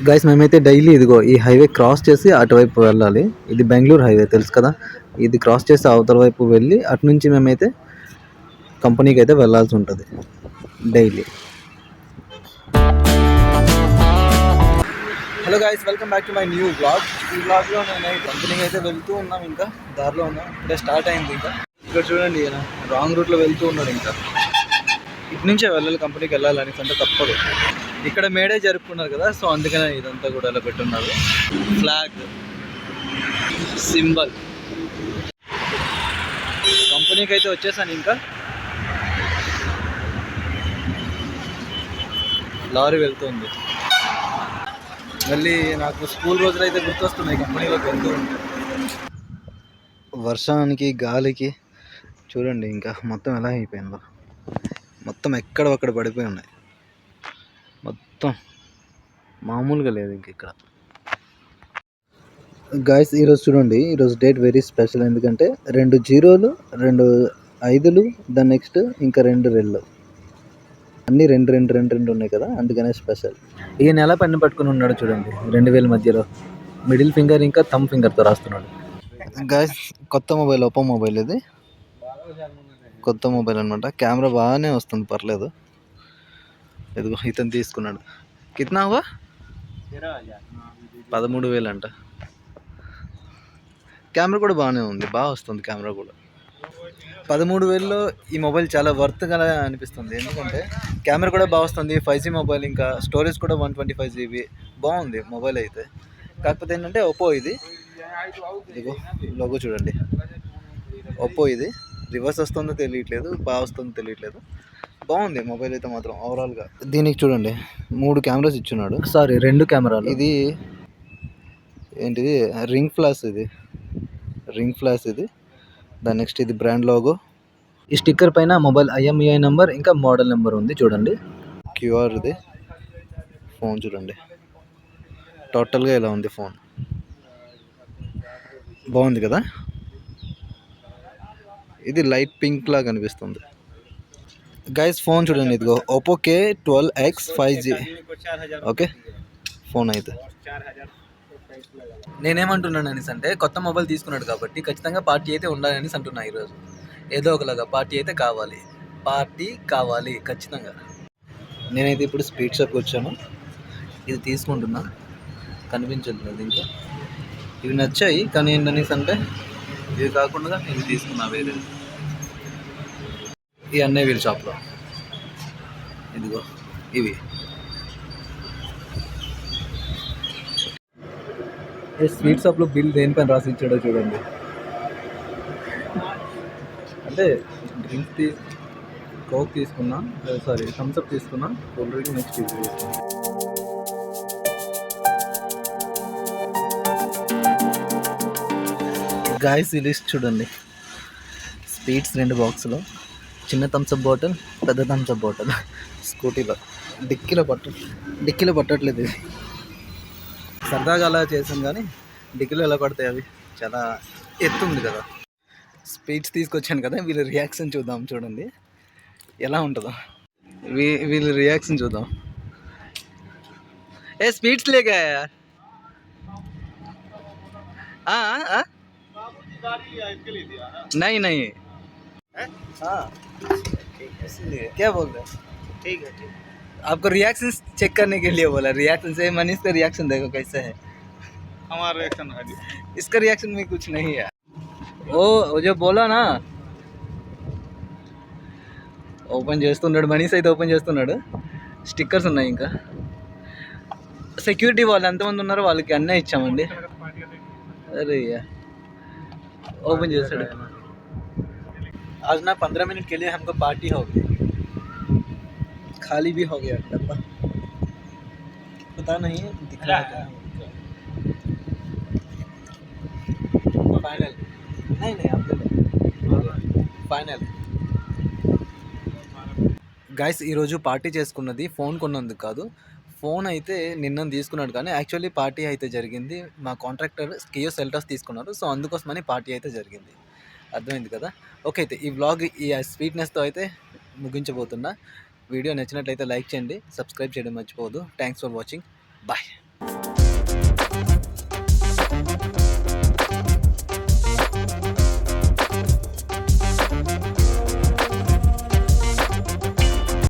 Guys మేమైతే daily ఇదిగో ఈ హైవే క్రాస్ చేసి అటువైపు వెళ్ళాలి. ఇది బెంగళూరు హైవే తెలుసు కదా. ఇది క్రాస్ చేసి అవతల వైపు వెళ్ళి అటు నుంచి మేమైతే కంపెనీకి అయితే వెళ్ళాల్సి ఉంటుంది daily. Hello guys, welcome back to my new blog. ఈ బ్లాగ్లో నేను కంపెనీకి అయితే వెళ్తూ ఉన్నాం, ఇంకా దారిలో ఉన్నాం. ఇప్పుడే స్టార్ట్ అయింది. ఇంకా ఇక్కడ చూడండి, ఈయన రాంగ్ రూట్లో వెళ్తూ ఉన్నాడు. ఇంకా ఇటు నుంచే వెళ్ళాలి, కంపెనీకి వెళ్ళాలని అంటే తప్పదు. ఇక్కడ మేడే జరుపుకున్నారు కదా, సో అందుకనే ఇదంతా కూడా అలా పెట్టున్నారు. Flag symbol. కంపెనీకి అయితే వచ్చేసాను. ఇంకా లారీ వెళ్తుంది. మళ్ళీ నాకు స్కూల్ రోజులు అయితే గుర్తొస్తున్నాయి కంపెనీలోకి వెళ్తూ ఉంటే. వర్షానికి గాలికి చూడండి ఇంకా మొత్తం ఎలా అయిపోయిందో. మొత్తం ఎక్కడ ఒక్కడ పడిపోయి ఉన్నాయి. మొత్తం మామూలుగా లేదు ఇంక ఇక్కడ. గాయస్ ఈరోజు చూడండి, ఈరోజు డేట్ వెరీ స్పెషల్. ఎందుకంటే 2 0లు 2 5లు, దాని నెక్స్ట్ ఇంకా 2 2 అన్నీ 2 2 2 2 ఉన్నాయి కదా, అందుకనే స్పెషల్. ఈయన ఎలా పెన్ను పట్టుకుని ఉన్నాడు చూడండి, 2000 మధ్యలో మిడిల్ ఫింగర్ ఇంకా థమ్ ఫింగర్తో రాస్తున్నాడు. గాయస్ కొత్త మొబైల్, ఒప్పో మొబైల్. ఇది కొత్త మొబైల్ అనమాట. కెమెరా బాగానే వస్తుంది, పర్లేదు. ఇదిగో ఇతను తీసుకున్నాడు. కిత్నా హువా? 13,000 అంట. కెమెరా కూడా బాగానే ఉంది, బాగా వస్తుంది కెమెరా కూడా. 13,000లో ఈ మొబైల్ చాలా వర్త్గా అనిపిస్తుంది. ఎందుకంటే కెమెరా కూడా బాగా వస్తుంది, 5G మొబైల్, ఇంకా స్టోరేజ్ కూడా 125 GB. బాగుంది మొబైల్ అయితే. కాకపోతే ఏంటంటే ఒప్పో ఇది. ఇదిగో లోగో చూడండి, ఒప్పో ఇది. రివర్స్ వస్తుందో తెలియట్లేదు, బాగా వస్తుందో తెలియట్లేదు. బాగుంది మొబైల్ అయితే మాత్రం ఓవరాల్గా. దీనికి చూడండి 3 కెమెరాస్ ఇచ్చున్నాడు. సారీ 2 కెమెరాలు. ఇది ఏంటిది, రింగ్ ఫ్లాష్. ఇది రింగ్ ఫ్లాష్ ఇది. దాని నెక్స్ట్ ఇది బ్రాండ్ లోగో. ఈ స్టిక్కర్ పైన మొబైల్ IMEI నెంబర్ ఇంకా మోడల్ నెంబర్ ఉంది చూడండి. QR ఇది. ఫోన్ చూడండి, టోటల్గా ఇలా ఉంది ఫోన్. బాగుంది కదా. ఇది లైట్ పింక్ లాగా కనిపిస్తుంది. గైస్ ఫోన్ చూడండి, ఇదిగో Oppo K12X 5G. Okay phone అయితే. నేనేమంటున్నాను అనేసి అంటే, కొత్త మొబైల్ తీసుకున్నాడు కాబట్టి ఖచ్చితంగా పార్టీ అయితే ఉండాలని అంటున్నా. ఈరోజు ఏదో ఒకలాగా పార్టీ అయితే కావాలి, పార్టీ కావాలి ఖచ్చితంగా. నేనైతే ఇప్పుడు స్పీడ్ షాప్కి వచ్చాను. ఇది తీసుకుంటున్నా, కనిపించట్లేదు ఇంకా. ఇవి నచ్చాయి కానీ ఏంటనేసి అంటే, ఇవి కాకుండా ఇవి తీసుకున్నా వేరే. ఈ అన్నయ్య వీల్ షాప్లో ఇదిగో ఇవి. స్వీట్ షాప్లో బిల్ దేనిపైన రాసి ఇచ్చాడో చూడండి. అంటే డ్రింక్ కోక్ తీసుకున్నా, సారీ థమ్స్అప్ తీసుకున్నా, కూల్ డ్రింక్ నెక్స్ట్ ఇది తీసుకున్నా. గాయస్ ఈ లిస్ట్ చూడండి. స్వీట్స్ 2 బాక్సులు, చిన్న థమ్స్అప్ బాటిల్, పెద్ద థమ్స్అప్ బాటిల్. స్కూటీలో డిక్కీలో పట్టట్లేదు. ఇది సరదాగా అలా చేసాం కానీ డిక్కీలో ఎలా పడతాయి, అవి చాలా ఎత్తుంది కదా. స్పీడ్స్ తీసుకొచ్చాను కదా, వీళ్ళ రియాక్షన్ చూద్దాం. చూడండి ఎలా ఉంటుందో, వీళ్ళ రియాక్షన్ చూద్దాం. ఏ స్పీడ్స్ లేగా नहीं नहीं हाँ क्या बोल रहे? ठीक है ठीक. आपको रिएक्शन चेक करने के लिए बोला. रिएक्शन से मनीष का रिएक्शन देखो कैसे है. हमारा रिएक्शन है, इसका रिएक्शन में कुछ नहीं है. वो जो बोला ना, ఓపెన్ చేస్తున్నాడు మనీష్ అయితే. ఓపెన్ చేస్తున్నాడు. స్టిక్కర్స్ ఉన్నాయి. ఇంకా సెక్యూరిటీ వాళ్ళు ఎంతమంది ఉన్నారో వాళ్ళకి అన్నీ ఇచ్చామండి. అరే ओपन जैसे आज ना 15 मिनट के लिए हमको पार्टी हो गई. खाली भी हो गया डब्बा, पता नहीं दिख रहा है क्या. फाइनल नहीं आप फाइनल. గైస్ ఈరోజు పార్టీ చేసుకున్నది ఫోన్ కొన్నందుకు కాదు. ఫోన్ అయితే నిన్న తీసుకున్నాడు కానీ యాక్చువల్లీ పార్టీ అయితే జరిగింది. మా కాంట్రాక్టర్ కియో సెల్టాస్ తీసుకున్నారు, సో అందుకోసమని పార్టీ అయితే జరిగింది. అర్థమైంది కదా. ఓకే అయితే ఈ వ్లాగ్ ఈ స్వీట్నెస్తో అయితే ముగించబోతున్నా. వీడియో నచ్చినట్లయితే లైక్ చేయండి, సబ్స్క్రైబ్ చేయడం మర్చిపోవద్దు. Thanks for watching, bye.